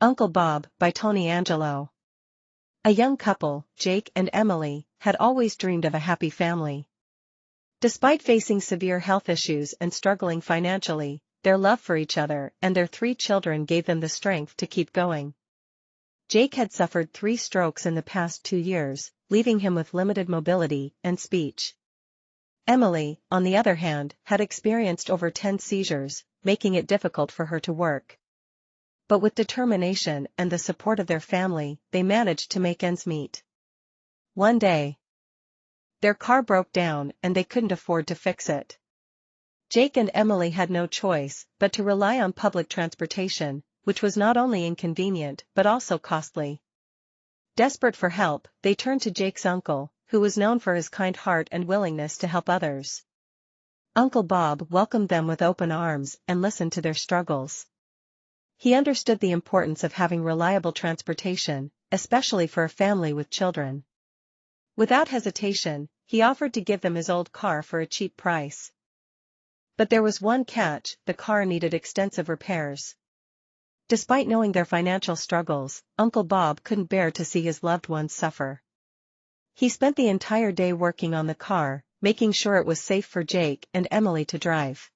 Uncle Bob by Tony Angelo. A young couple, Jake and Emily, had always dreamed of a happy family. Despite facing severe health issues and struggling financially, their love for each other and their 3 children gave them the strength to keep going. Jake had suffered 3 strokes in the past 2 years, leaving him with limited mobility and speech. Emily, on the other hand, had experienced over 10 seizures, making it difficult for her to work. But with determination and the support of their family, they managed to make ends meet. One day, their car broke down and they couldn't afford to fix it. Jake and Emily had no choice but to rely on public transportation, which was not only inconvenient but also costly. Desperate for help, they turned to Jake's uncle, who was known for his kind heart and willingness to help others. Uncle Bob welcomed them with open arms and listened to their struggles. He understood the importance of having reliable transportation, especially for a family with children. Without hesitation, he offered to give them his old car for a cheap price. But there was one catch: the car needed extensive repairs. Despite knowing their financial struggles, Uncle Bob couldn't bear to see his loved ones suffer. He spent the entire day working on the car, making sure it was safe for Jake and Emily to drive.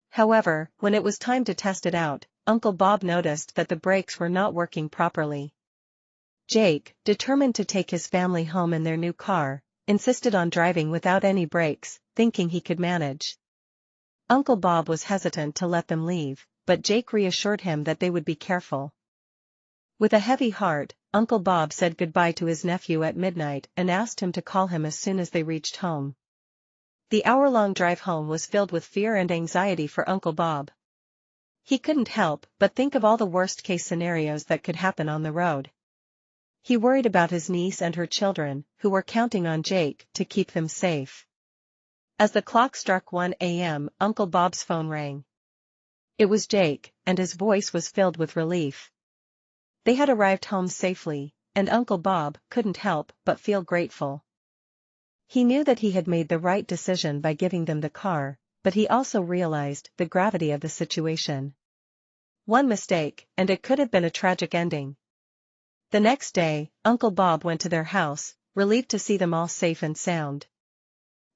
However, when it was time to test it out, Uncle Bob noticed that the brakes were not working properly. Jake, determined to take his family home in their new car, insisted on driving without any brakes, thinking he could manage. Uncle Bob was hesitant to let them leave, but Jake reassured him that they would be careful. With a heavy heart, Uncle Bob said goodbye to his nephew at midnight and asked him to call him as soon as they reached home. The hour-long drive home was filled with fear and anxiety for Uncle Bob. He couldn't help but think of all the worst-case scenarios that could happen on the road. He worried about his niece and her children, who were counting on Jake to keep them safe. As the clock struck 1 a.m., Uncle Bob's phone rang. It was Jake, and his voice was filled with relief. They had arrived home safely, and Uncle Bob couldn't help but feel grateful. He knew that he had made the right decision by giving them the car, but he also realized the gravity of the situation. One mistake, and it could have been a tragic ending. The next day, Uncle Bob went to their house, relieved to see them all safe and sound.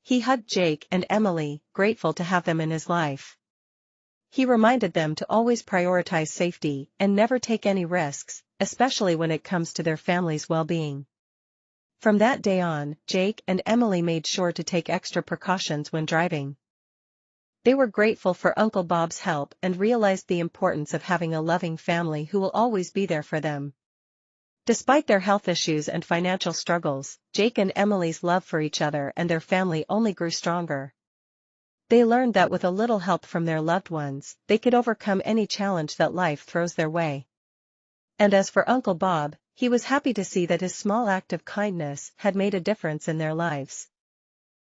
He hugged Jake and Emily, grateful to have them in his life. He reminded them to always prioritize safety and never take any risks, especially when it comes to their family's well-being. From that day on, Jake and Emily made sure to take extra precautions when driving. They were grateful for Uncle Bob's help and realized the importance of having a loving family who will always be there for them. Despite their health issues and financial struggles, Jake and Emily's love for each other and their family only grew stronger. They learned that with a little help from their loved ones, they could overcome any challenge that life throws their way. And as for Uncle Bob, he was happy to see that his small act of kindness had made a difference in their lives.